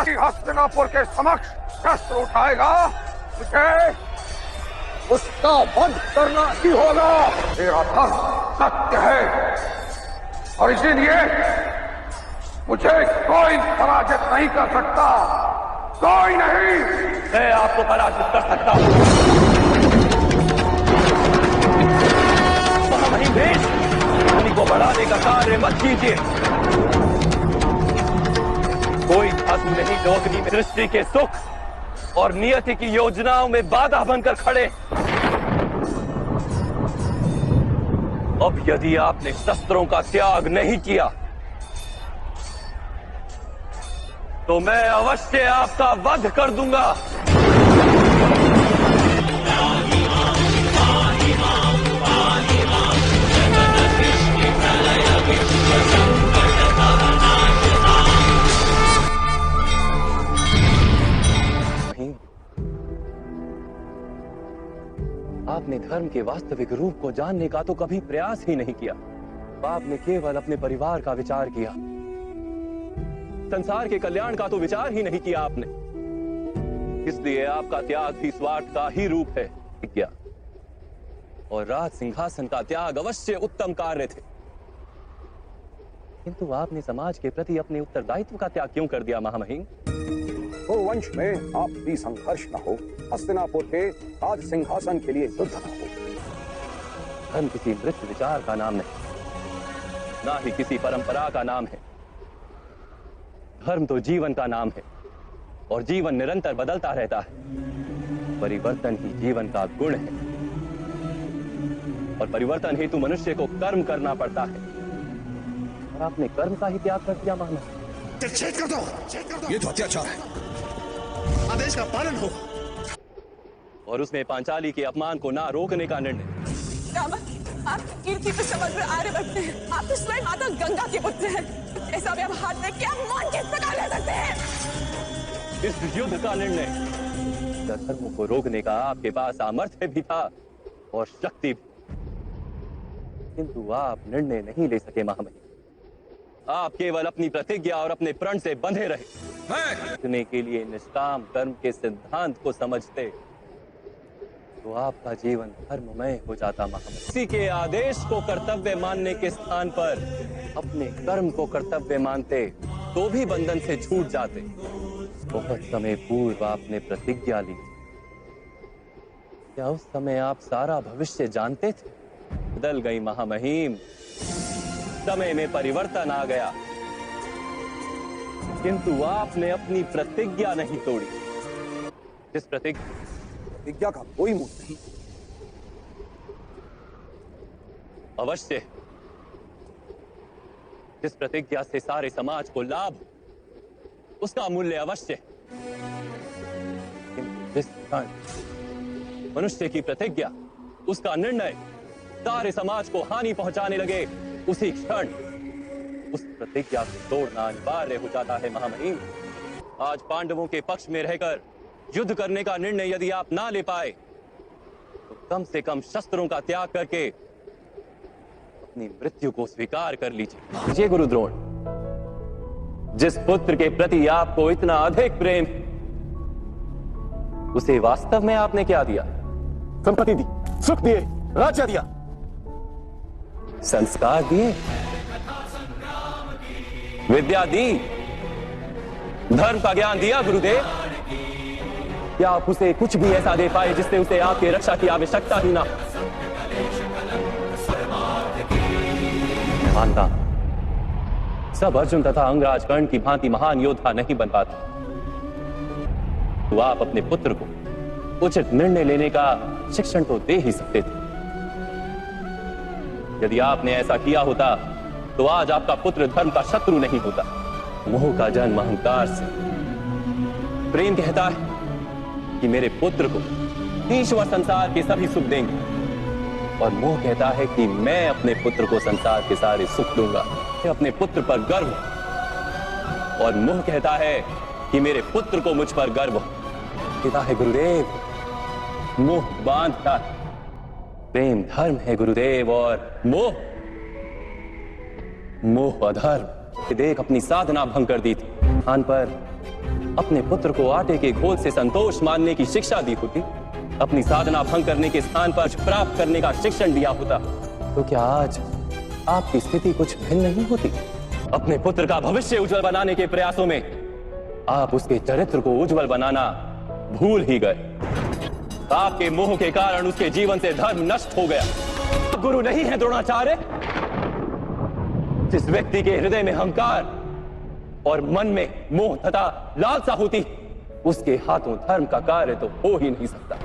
बाकी हस्तिनापुर के समक्ष शस्त्र उठाएगा, मुझे उसका वध करना ही होगा। मेरा धर्म सत्य है और इसीलिए मुझे कोई पराजित नहीं कर सकता, कोई नहीं। मैं आपको पराजित कर सकता हूं। महामहिम भेष, पानी को बढ़ाने का कार्य मत कीजिए। कोई धातु नहीं जो अग्नि में सृष्टि के सुख और नियति की योजनाओं में बाधा बनकर खड़े। अब यदि आपने शस्त्रों का त्याग नहीं किया तो मैं अवश्य आपका वध कर दूंगा। आपने धर्म के वास्तविक रूप को जानने का तो कभी प्रयास ही नहीं किया। आपने केवल अपने परिवार का विचार किया, संसार के कल्याण का तो विचार ही नहीं किया आपने। इसलिए आपका त्याग भी स्वार्थ का ही रूप है। क्या और राज सिंहासन का त्याग अवश्य उत्तम कार्य थे, किंतु आपने समाज के प्रति अपने उत्तरदायित्व का त्याग क्यों कर दिया महामहिम? तो वंश में आपसी संघर्ष न हो, हस्तिनापुर के राज सिंहासन के लिए युद्ध न हो। धर्म किसी मृत विचार का नाम नहीं, ना ही किसी परंपरा का नाम है। धर्म तो जीवन का नाम है और जीवन निरंतर बदलता रहता है। परिवर्तन ही जीवन का गुण है और परिवर्तन हेतु मनुष्य को कर्म करना पड़ता है। और आपने कर्म का ही त्याग कर दिया महामहिम। छेद कर दो, ये तो अत्याचार है। आदेश का पालन हो। और उसमें पांचाली के अपमान को ना रोकने का निर्णय। रामा, आप कीर्ति तो समग्र आर्य बनते हैं। आप तो स्वयं माता गंगा के पुत्र हैं। ऐसा व्यवहार में क्या मान किस प्रकार ले सकते हैं? इस युद्ध का निर्णय धर्मों को रोकने का आपके पास सामर्थ्य भी था और शक्ति भी, किंतु आप निर्णय नहीं ले सके महामहिम। आप केवल अपनी प्रतिज्ञा और अपने प्रण से बंधे रहे। के लिए निष्काम कर्म के सिद्धांत को समझते तो आपका जीवन धर्ममय हो जाता महामहिम। किसी के आदेश को कर्तव्य मानने के स्थान पर अपने कर्म को कर्तव्य मानते तो भी बंधन से छूट जाते। बहुत समय पूर्व आपने प्रतिज्ञा ली, क्या उस समय आप सारा भविष्य जानते थे? बदल गई महामहिम, समय में परिवर्तन आ गया, किंतु आपने अपनी प्रतिज्ञा नहीं तोड़ी। जिस प्रतिज्ञा का कोई मूल्य नहीं। अवश्य जिस प्रतिज्ञा से सारे समाज को लाभ, उसका मूल्य अवश्य। जिस क्षण मनुष्य की प्रतिज्ञा, उसका निर्णय सारे समाज को हानि पहुंचाने लगे, उसी क्षण उस प्रतिज्ञा को तोड़ना अनिवार्य हो जाता है महामहिम। आज पांडवों के पक्ष में रहकर युद्ध करने का निर्णय यदि आप ना ले पाए तो कम से कम शस्त्रों का त्याग करके अपनी मृत्यु को स्वीकार कर लीजिए। ये गुरु द्रोण, जिस पुत्र के प्रति आपको इतना अधिक प्रेम, उसे वास्तव में आपने क्या दिया? संपत्ति दी, सुख दिए, राज्य दिया, संस्कार दिए, विद्या दी, धर्म का ज्ञान दिया गुरुदेव। क्या आप उसे कुछ भी ऐसा दे पाए जिससे उसे आपकी रक्षा की आवश्यकता ही ना? मानता सब अर्जुन तथा अंगराज कर्ण की भांति महान योद्धा नहीं बन पाते, तो आप अपने पुत्र को उचित निर्णय लेने का शिक्षण तो दे ही सकते थे। यदि आपने ऐसा किया होता तो आज आपका पुत्र धर्म का शत्रु नहीं होता। मोह का जन्म अहंकार से। प्रेम कहता है कि मेरे पुत्र को ईश्वर संसार के सभी सुख देंगे, और मोह कहता है कि मैं अपने पुत्र को संसार के सारे सुख दूंगा। मैं अपने पुत्र पर गर्व, और मोह कहता है कि मेरे पुत्र को मुझ पर गर्व। कहता है गुरुदेव, मोह बांधता है, प्रेम धर्म है गुरुदेव, और मोह अधर्म। देख अपनी साधना भंग कर दी थी। स्थान पर अपने पुत्र को आटे के घोल से संतोष मानने की शिक्षा दी होती, अपनी साधना भंग करने के स्थान पर कुछ प्राप्त करने का शिक्षण दिया होता, तो क्या आज आपकी स्थिति कुछ भिन्न नहीं होती? अपने पुत्र का भविष्य उज्जवल बनाने के प्रयासों में आप उसके चरित्र को उज्जवल बनाना भूल ही गए। आपके मोह के कारण उसके जीवन से धर्म नष्ट हो गया। गुरु नहीं है द्रोणाचार्य। जिस व्यक्ति के हृदय में अहंकार और मन में मोह तथा लालसा होती, उसके हाथों धर्म का कार्य तो हो ही नहीं सकता।